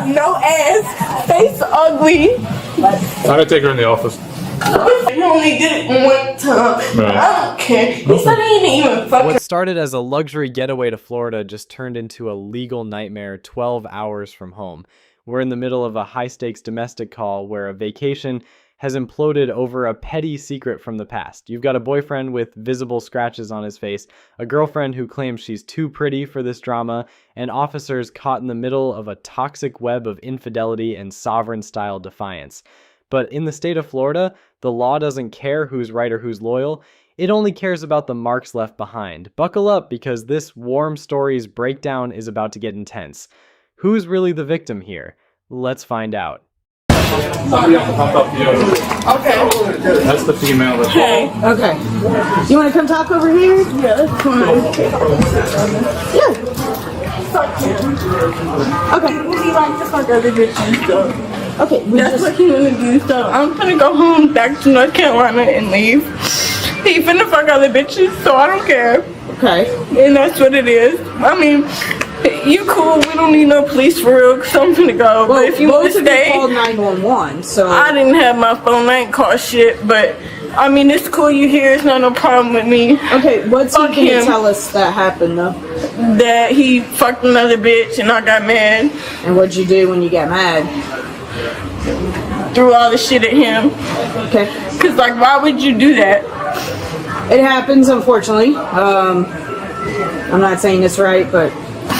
have no ass, face ugly. I'm gonna take her in the office. He only did it one time. Right. I don't care. He said he didn't even fuck What started as a luxury getaway to Florida just turned into a legal nightmare 12 hours from home. We're in the middle of a high-stakes domestic call where a vacation has imploded over a petty secret from the past. You've got a boyfriend with visible scratches on his face, a girlfriend who claims she's too pretty for this drama, and officers caught in the middle of a toxic web of infidelity and sovereign-style defiance. But in the state of Florida, the law doesn't care who's right or who's loyal. It only cares about the marks left behind. Buckle up, because this Warm Stories breakdown is about to get intense. Who's really the victim here? Let's find out. Somebody else will pop up here. Okay. That's the female. That's Okay. Okay. You want to come talk over here? Yeah, that's fine. Yeah. Fuck him. Okay. He likes to fuck other bitches, so. Okay. That's what he wanna do, so I'm gonna go home back to North Carolina and leave. He finna fuck other bitches, so I don't care. Okay. And that's what it is. I mean, you cool, we don't need no police for real, cause I'm finna go. Well, But if you wanna both of you stay, called 911, so I didn't have my phone, I ain't call shit, but I mean, it's cool you here, it's not no problem with me. okay. What's he Fuck gonna him. tell us that happened though? That he fucked another bitch and I got mad. And what'd you do when you got mad? Threw all the shit at him. Okay. Cause like, why would you do that? It happens, unfortunately. I'm not saying it's right, but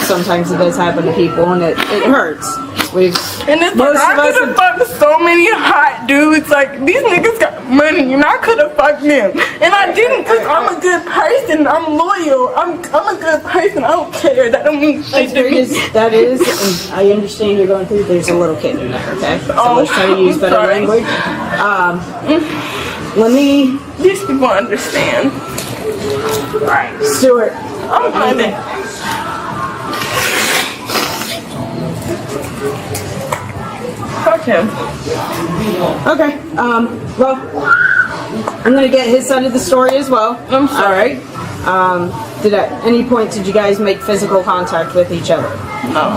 sometimes it does happen to people, and it hurts. And it's like, I could have fucked so many hot dudes. Like, these niggas got money, and I could have fucked them. And I didn't, because I'm a good person. I'm loyal. I'm a good person. I don't care. That don't mean shit to me. That is, and I understand you're going through. There's a little kid in there, okay? So let's try to use I'm better sorry. language. Let me, These people understand. Right. Stuart. I'm fine. Fuck him. Okay. Well, I'm gonna get his side of the story as well. I'm sorry. All right. Did at any point did you guys make physical contact with each other? No.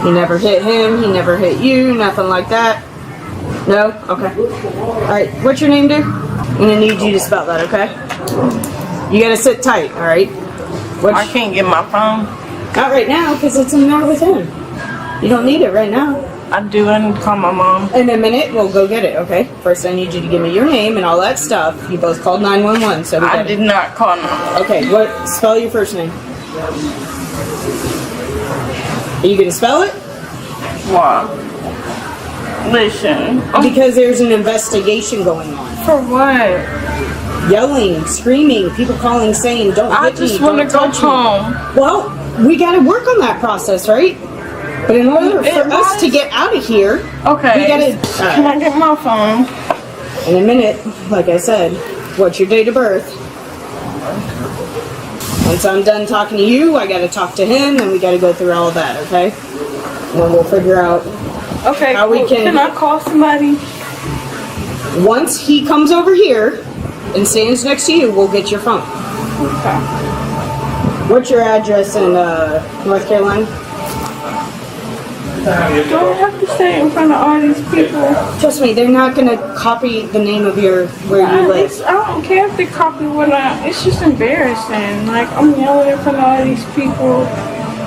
He never hit him. He never hit you. Nothing like that. No. Okay. All right. What's your name, dude? I'm gonna need you to spell that. Okay. You gotta sit tight. All right. I can't get my phone. Not right now, because it's in there with him. You don't need it right now. I do. I need to call my mom. In a minute, we'll go get it, okay? First, I need you to give me your name and all that stuff. You both called 911, so we I got did it. not call no. Okay, what? Spell your first name. Are you gonna spell it? What? Listen. Because there's an investigation going on. For what? Yelling, screaming, people calling saying, "Don't I hit me, just want to don't go touch me." home. Well, we gotta work on that process, right? But in order for us to get out of here, Okay. we gotta. Can I get my phone? In a minute, like I said, what's your date of birth? Once I'm done talking to you, I gotta talk to him, and we gotta go through all of that, okay? And then we'll figure out Okay. how we can. Can I call somebody? Once he comes over here and stands next to you, we'll get your phone. Okay. What's your address in North Carolina? Do I have to stay in front of all these people? Trust me, they're not gonna copy the name of where you live. I don't care if they copy what it's just embarrassing. Like, I'm yelling in front of all these people.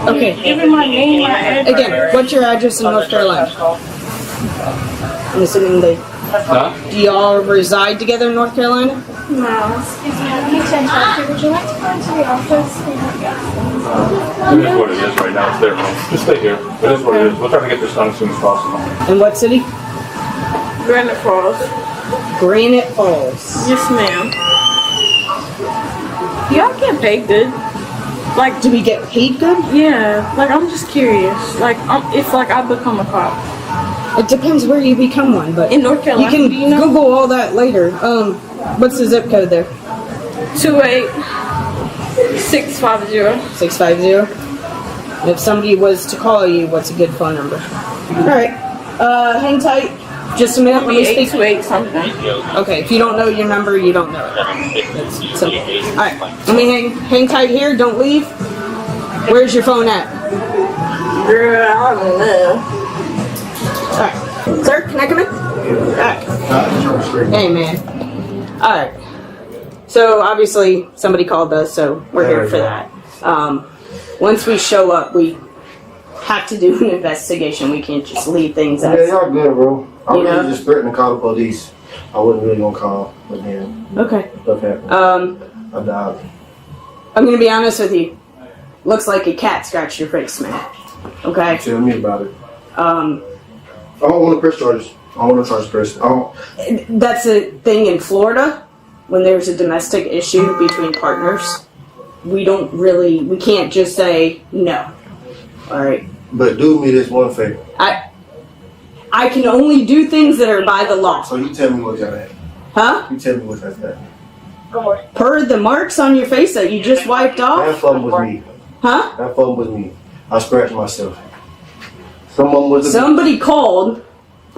Okay. Giving my name, my address. Again, what's your address in North Carolina? I'm assuming they. Huh? Do y'all reside together in North Carolina? No. Excuse me, I need to interrupt you. Would you like to go into the office? It is what it is right now. It's their room. Just stay here. It is what it is. We'll try to get this done as soon as possible. In what city? Granite Falls. Granite Falls. Yes, ma'am. Y'all get paid good. Like, Do we get paid good? yeah. Like, I'm just curious. Like, if like I become a cop It depends where you become one, but in North you Carolina, can do you know? Google all that later. What's the zip code there? 28650. 650. If somebody was to call you, what's a good phone number? All right. Hang tight. Just a minute. Let me speak. 828 something. Okay. If you don't know your number, you don't know it. That's simple. All right. Let me hang tight here. Don't leave. Where's your phone at? Girl, I don't know. Alright. Sir, can I come in? Alright. Hey, man. Alright. So, obviously, somebody called us, so we're here for that. Once we show up, we have to do an investigation. We can't just leave things as... Yeah, y'all good, bro. I You know? was just threatening to call the police. I wasn't really gonna call, but then Okay. stuff happened. I died. I'm gonna be honest with you. Looks like a cat scratched your face, man. Okay? Tell me about it. I I don't want to press charges. I don't want to charge Kristen. I don't. That's a thing in Florida. When there's a domestic issue between partners, we can't just say no. Alright? But do me this one favor. I can only do things that are by the law. So you tell me what y'all had. Huh? You tell me what y'all had. Per the marks on your face that you just wiped That off? phone was me. Huh? That phone was me. I scratched myself. Someone was. Somebody called,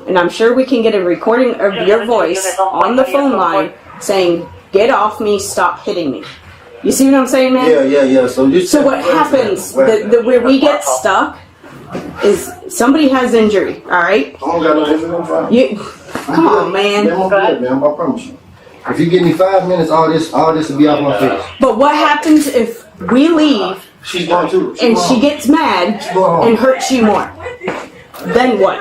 and I'm sure we can get a recording of your voice on the phone line saying, "Get off me, stop hitting me." You see what I'm saying, man? Yeah. So what happens, where we get stuck, is somebody has injury, alright? I don't got no injury. I'm fine. Come on, man. I'm good, man. I promise you. If you give me 5 minutes, all this will be off my face. But what happens if we leave She's going too. and she gets mad and hurts you more? Then what?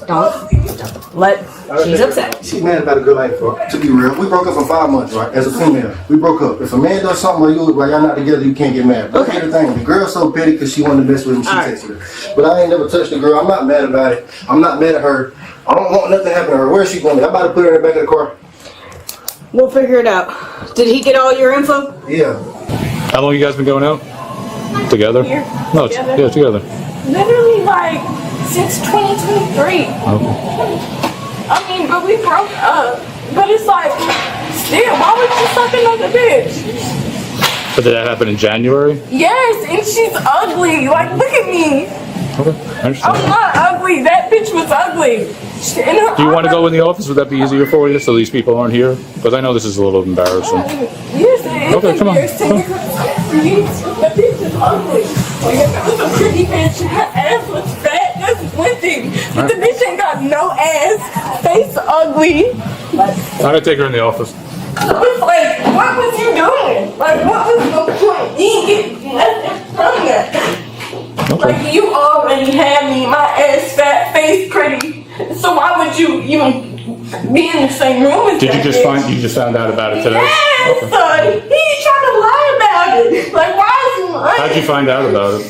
Don't let. She's upset. She's mad about a good life, bro. To be real, we broke up for 5 months, right? As a female, we broke up. If a man does something while y'all not together, you can't get mad. But here's the thing: the girl's so petty because she wanted the best with him. She texted her, but I ain't never touched the girl. I'm not mad about it. I'm not mad at her. I don't want nothing to happen to her. Where's she going? I'm about to put her in the back of the car. We'll figure it out. Did he get all your info? Yeah. How long you guys been going out? Together? No, together. Literally, like, since 2023. I mean, but we broke up. But it's like, still, why would you fuck another bitch? But did that happen in January? Yes, and she's ugly. Like, look at me. Okay, I understand. I'm not ugly. That bitch was ugly. Do you want to go in the office? Would that be easier for you so these people aren't here? Because I know this is a little embarrassing. Yes, it is. Okay, come on. The bitch is ugly. Like, if it was a pretty bitch, her ass was fat, that's one thing. But the bitch ain't got no ass, face ugly. I'm going to take her in the office. I was like, what was you doing? Like, what was the point? You didn't get nothing from that. Okay. Like, you already had me, my ass fat, face pretty. So why would you even be in the same room as Did you that just bitch? you just found out about it today? Yes, Okay. son. He tried to lie about it. Like, why is he lying? How'd you find out about it?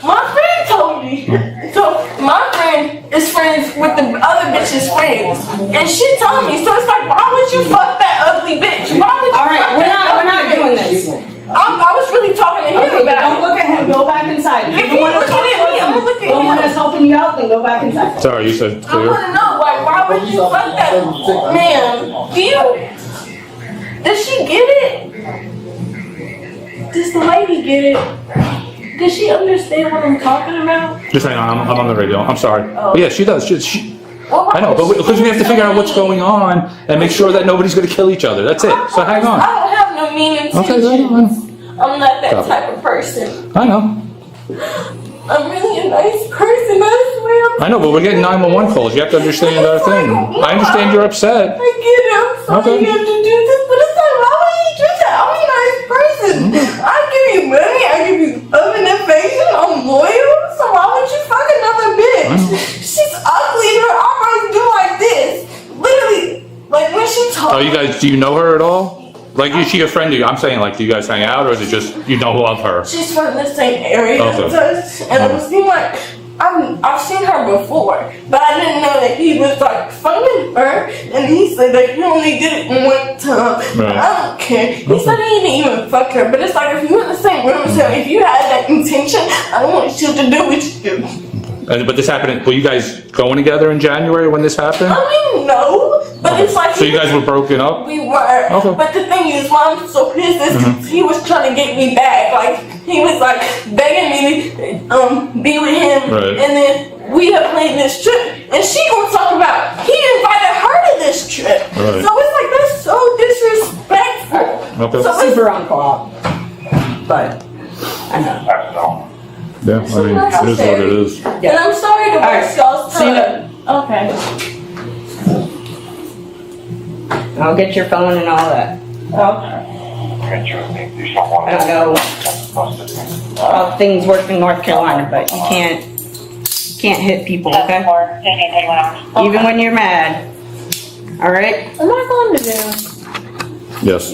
My friend told me. So my friend is friends with the other bitch's friends, and she told me. So it's like, why would you fuck that ugly bitch? Why would you? All right, fuck we're that not ugly doing bitch? this. I was really talking to him Okay, about don't look at him. Go back inside. If he's looking at me, I'm gonna look at Don't want him. us helping you out, then go back inside. Sorry, you said I clear. want to know, like, why would you fuck that man? Does she get it? Does the lady get it? Does she understand what I'm talking about? Just hang on, I'm on the radio. I'm sorry. Oh. But yeah, she does. I know, but because we have to figure out what's going on and make sure that nobody's going to kill each other. That's it. So hang on. I don't have no mean intentions. Okay, I know. I'm not that type of person. I know. I'm really a nice person, I swear. I know, but we're getting 911 calls. You have to understand our thing. I understand you're upset. I get it. I'm sorry Okay. you have to do this, but it's like, why would you do that? I'm a nice person. I give you money. I give you love and affection. I'm loyal. So why would you fuck another bitch? She's ugly. Her eyebrows do like this. Literally, like when she talks. Oh, you guys, do you know her at all? Like, is she a friend of you? I'm saying, like, do you guys hang out, or is it just you know of her? She's from the same area Okay. as us, and it seemed like I've seen her before, but I didn't know that he was like fucking her, and he said that he only did it one time. Right. I don't care. He said he didn't even fuck her, but it's like if you're in the same room as her, if you had that intention, I don't want shit to do with you. But this happened. Were you guys going together in January when this happened? I mean, no, but it's like So you guys were broken up? We were, Okay. but the thing is, why I'm so pissed is 'cause he was trying to get me back. Like he was like begging me to be with him, Right. and then we had planned this trip, and she gonna talk about he invited her to this trip. Right. So it's like that's so disrespectful. Okay. So it's Super on co-op. But I know. Yeah, I mean, it is what it is. And I'm sorry to Alright, I'll get your phone and all that. I don't know how things work in North Carolina, but you can't hit people, okay? Even when you're mad. All right? Am I going to jail? Yes.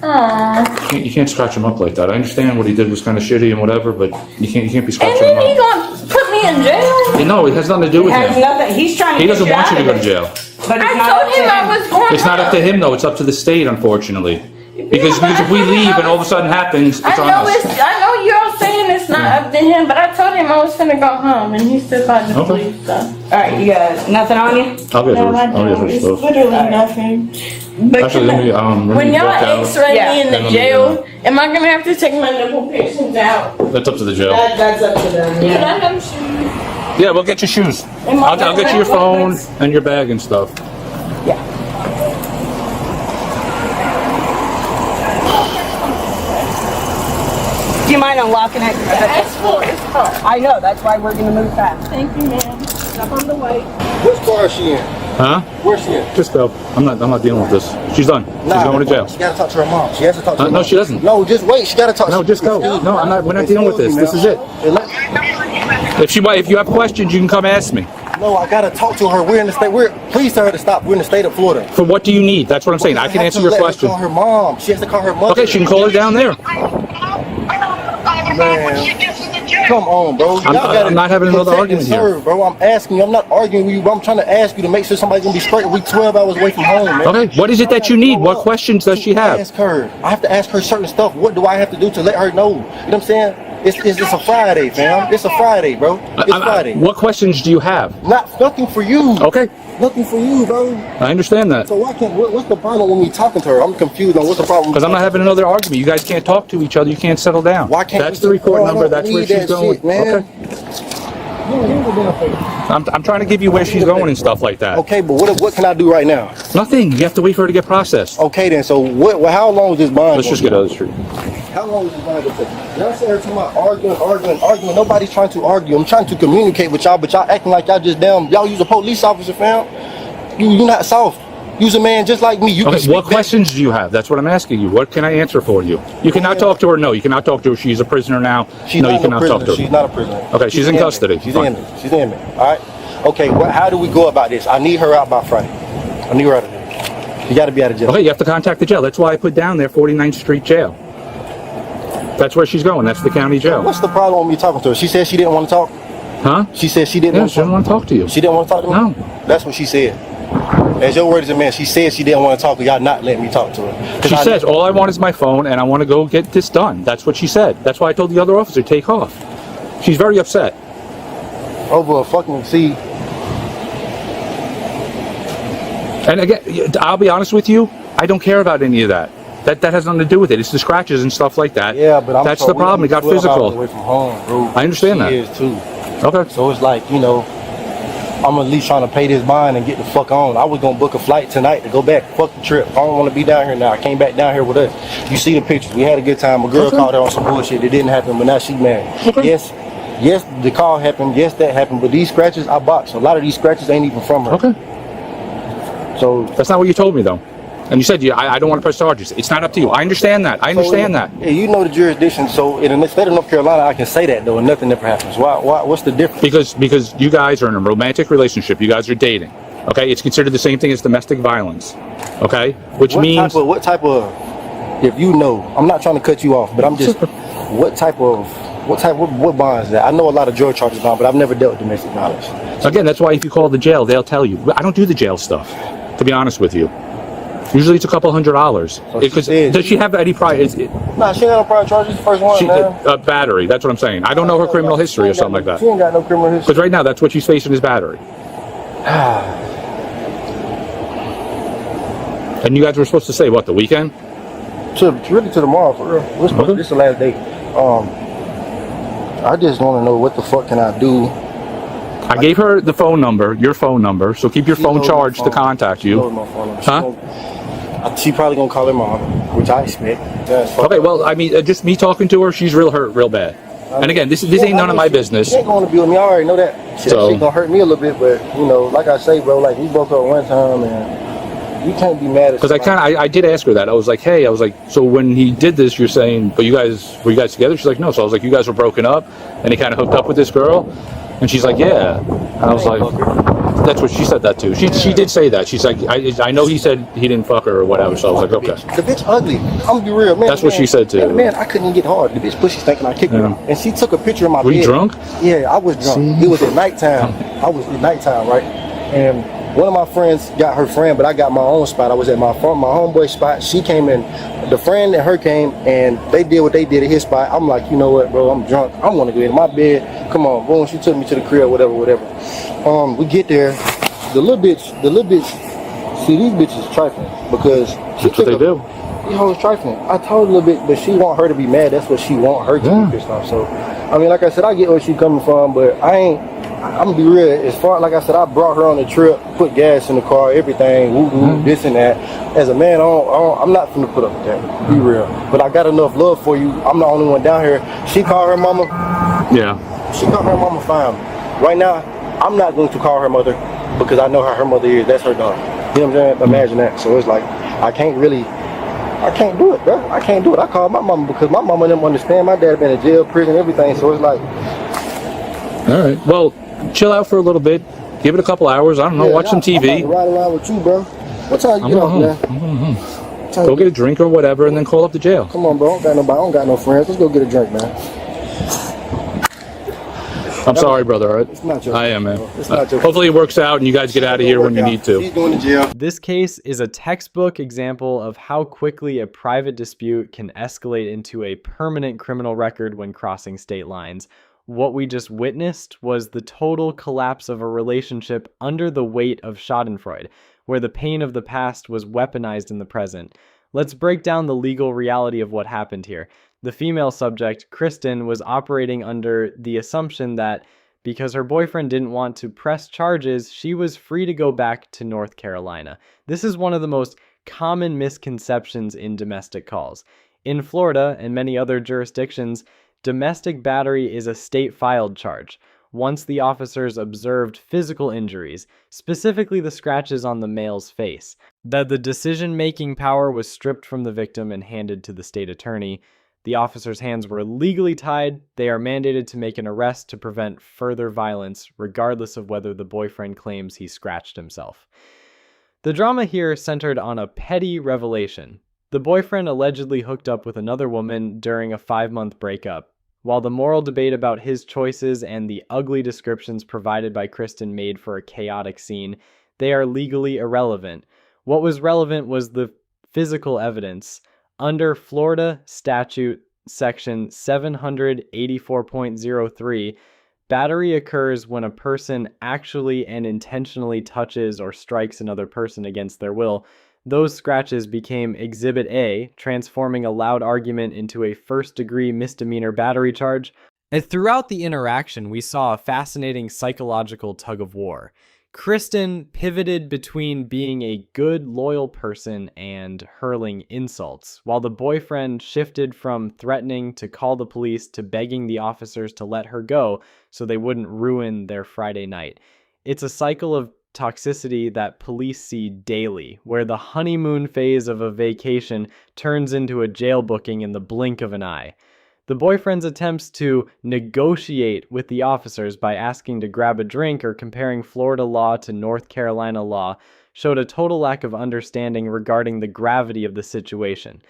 Aww. You can't scratch him up like that. I understand what he did was kind of shitty and whatever, but you can't be And scratching then him he up. gonna put me in jail? No, it has nothing to do It with has him. nothing. He's trying to He get doesn't you want out you to of go to it. jail. But it's I not told up to him I him. was going It's not up to him though. It's up to the state, unfortunately. Because if we leave and all of a sudden happens, it's on us. I know you're all saying it's not up to him, but I told him I was gonna go home, and he said by the Okay. police stuff. All right, you got nothing on you? I'll get No, I hers. I'll get don't. hers It's stuff. literally nothing. But Actually, let me when y'all walk out. X-ray Yeah. me in Then the let me, jail, am I gonna have to take my nipple piercings out? That's up to the jail. That's up to them, Can yeah. I have shoes? Yeah, we'll get your shoes. I'll get you your phone and your bag and stuff. Yeah. Do you mind unlocking it? I know, that's why we're gonna move fast. Thank you, ma'am. Step on the way. Which car is she in? Huh? Where's she in? Just go. I'm not dealing with this. She's done. She's going to jail. She gotta talk to her mom. She has to talk to her No, mom. she doesn't. No, just wait. She gotta talk. No, just go. No, I'm not. We're not dealing with this. This is it. If you have questions, you can come ask me. No, I gotta talk to her. We're in the state. Please tell her to stop. We're in the state of Florida. For what do you need? That's what I'm saying. I can answer your question. Call her mom. She has to call her mother. Okay, she can call her down there. Man, come on, bro. I'm not having another argument here. Bro, I'm asking you. I'm not arguing with you, bro. I'm trying to ask you to make sure somebody's gonna be straight. We 12 hours away from home, man. Okay, what is it that you need? What questions does she have? Ask her. I have to ask her certain stuff. What do I have to do to let her know? You know what I'm saying? It's a Friday, fam. It's a Friday, bro. It's Friday. What questions do you have? Nothing for you. Okay, Nothing for you, bro. I understand that. So why can't? What's the problem when we talking to her? I'm confused on what's the problem. Because I'm not having another argument. You guys can't talk to each other. You can't settle down. Why can't That's we the just- record Bro, I number. don't That's where need she's that going. shit, man. Okay. I'm trying to give you where she's going and stuff like that. Okay, but what can I do right now? Nothing. You have to wait for her to get processed. Okay, then. So what? Well, how long is this bond? Let's just get out of the street. How long is this bond gonna take? Y'all sit here talking about arguing. Nobody's trying to argue. I'm trying to communicate with y'all, but y'all acting like y'all just damn. Y'all use a police officer, fam. You not soft. Use a man just like me. You can Okay, speak what back. questions do you have? That's what I'm asking you. What can I answer for you? You cannot talk to her. No, you cannot talk to her. She's a prisoner now. She's No, not you cannot a talk prisoner. to her. She's not a prisoner. Okay, she's in inmate. custody. She's Fine. inmate. She's inmate. All right. Okay. How do we go about this? I need her out by Friday. I need her out of there. She got to be out of jail. Okay, you have to contact the jail. That's why I put down there 49th Street Jail. That's where she's going. That's the county jail. What's the problem with me talking to her? She said she didn't want to talk. Huh? She said she didn't Yeah, want she to doesn't talk. want to talk to you. She didn't want to talk to me? No. That's what she said. As your word as a man, she said she didn't want to talk, but y'all not letting me talk to her. 'Cause She I- says, all I want is my phone and I want to go get this done. That's what she said. That's why I told the other officer, take off. She's very upset. over a fucking see. And again, I'll be honest with you, I don't care about any of that. That has nothing to do with it. It's the scratches and stuff like that. Yeah, but I'm that's so- the problem. It got 12 hours physical. away from home, bro. I understand She that. is too. Okay. So it's like, you know, I'm at least trying to pay this bond and get the fuck on. I was gonna book a flight tonight to go back. Fuck the trip. I don't want to be down here now. I came back down here with us. You see the pictures. We had a good time. A girl called her on some bullshit. It didn't happen, but now she married. Okay. Yes, the call happened. Yes, that happened. But these scratches, I boxed. A lot of these scratches ain't even from her. Okay. So That's not what you told me, though. And you said, I don't want to press charges. It's not up to you. I understand that. I understand that. Yeah, you know the jurisdiction. So in the state of North Carolina, I can say that though, and nothing ever happens. Why? What's the difference? Because you guys are in a romantic relationship. You guys are dating. Okay? It's considered the same thing as domestic violence. Okay? Which means... What type of, if you know, I'm not trying to cut you off, but I'm just, what bond is that? I know a lot of drug charges now, but I've never dealt with domestic violence. Again, that's why if you call the jail, they'll tell you. I don't do the jail stuff, to be honest with you. Usually it's a couple $100. Because does she have any prior? Nah, she ain't got no prior charges. The first one, man. Battery. That's what I'm saying. I don't know her criminal history or something like that. She ain't got no criminal history. Because right now, that's what she's facing is battery. And you guys were supposed to say what, the weekend? Really to tomorrow, for real. Okay. This is the last day. I just want to know what the fuck can I do. I gave her the phone number, your phone number, so keep your phone charged to contact She knows you. my phone number. Huh? She probably gonna call her mom, which I expect. Okay, well, I mean, just me talking to her, she's real hurt, real bad. And again, this ain't none of my business. She ain't gonna be with me. I already know that. She gonna hurt me a little bit, but you know, like I say, bro, like we broke up one time, and You can't be mad at Because I did ask her that. I was like, hey, so when he did this, you're saying, but were you guys together? She's like, no. So I was like, you guys were broken up, and he kind of hooked up with this girl, and she's like, yeah. And I was like, that's what she said that too. She did say that. She's like, I know he said he didn't fuck her or whatever. So I was like, okay. The bitch ugly. I'm gonna be real, man. That's what she said too. Man, I couldn't even get hard. The bitch pussy thinking I kicked her, and she took a picture of my bed. Were you drunk? Yeah, I was drunk. It was at nighttime. I was at nighttime, right? And one of my friends got her friend, but I got my own spot. I was at my homeboy spot. She came in. The friend and her came, and they did what they did at his spot. I'm like, you know what, bro? I'm drunk. I want to go in my bed. Come on, boom. She took me to the crib, whatever. We get there. The little bitch. See, these bitches trifling because she That's what they do. These hoes trifling. I told her a little bit, but she want her to be mad. That's what she want her to be pissed off. So, I mean, like I said, I get where she coming from, but I'm gonna be real. As far like I said, I brought her on the trip, put gas in the car, everything, this and that. As a man, I'm not finna put up with that. Be real. But I got enough love for you. I'm the only one down here. She called her mama. Yeah. She called her mama fine. Right now, I'm not going to call her mother because I know how her mother is. That's her daughter. You know what I'm saying? Imagine that. So it's like I can't do it, bro. I can't do it. I called my mama because my mama didn't understand. My dad been in jail, prison, everything. So it's like, all right. Well, chill out for a little bit. Give it a couple hours. I don't know. Watch some TV. I'm about to ride around with you, bro. What time you get off, man? I'm going home. Go get a drink or whatever, and then call up the jail. Come on, bro. I don't got no friends. Let's go get a drink, man. I'm sorry, brother. All right? It's not your I am, man. It's not your Hopefully it works out and you guys get out of here when you need to. He's going to jail. This case is a textbook example of how quickly a private dispute can escalate into a permanent criminal record when crossing state lines. What we just witnessed was the total collapse of a relationship under the weight of schadenfreude, where the pain of the past was weaponized in the present. Let's break down the legal reality of what happened here. The female subject, Kristen, was operating under the assumption that because her boyfriend didn't want to press charges, she was free to go back to North Carolina. This is one of the most common misconceptions in domestic calls. In Florida and many other jurisdictions, domestic battery is a state-filed charge. Once the officers observed physical injuries, specifically the scratches on the male's face, that the decision-making power was stripped from the victim and handed to the state attorney. The officers' hands were legally tied. They are mandated to make an arrest to prevent further violence, regardless of whether the boyfriend claims he scratched himself. The drama here centered on a petty revelation. The boyfriend allegedly hooked up with another woman during a 5-month breakup. While the moral debate about his choices and the ugly descriptions provided by Kristen made for a chaotic scene, they are legally irrelevant. What was relevant was the physical evidence. Under Florida Statute Section 784.03, battery occurs when a person actually and intentionally touches or strikes another person against their will. Those scratches became Exhibit A, transforming a loud argument into a first-degree misdemeanor battery charge. And throughout the interaction, we saw a fascinating psychological tug-of-war. Kristen pivoted between being a good, loyal person and hurling insults, while the boyfriend shifted from threatening to call the police to begging the officers to let her go so they wouldn't ruin their Friday night. It's a cycle of toxicity that police see daily, where the honeymoon phase of a vacation turns into a jail booking in the blink of an eye. The boyfriend's attempts to negotiate with the officers by asking to grab a drink or comparing Florida law to North Carolina law showed a total lack of understanding regarding the gravity of the situation.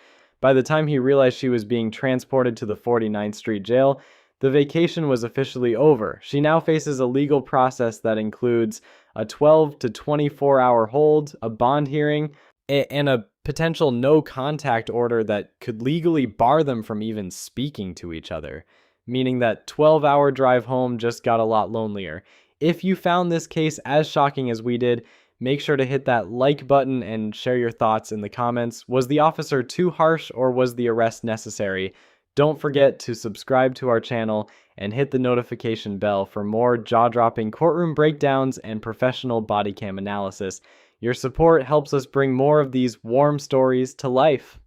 By the time he realized she was being transported to the 49th Street jail, the vacation was officially over. She now faces a legal process that includes a 12 to 24-hour hold, a bond hearing, and a potential no-contact order that could legally bar them from even speaking to each other, meaning that 12-hour drive home just got a lot lonelier. If you found this case as shocking as we did, make sure to hit that like button and share your thoughts in the comments. Was the officer too harsh or was the arrest necessary? Don't forget to subscribe to our channel and hit the notification bell for more jaw-dropping courtroom breakdowns and professional body cam analysis. Your support helps us bring more of these warm stories to life.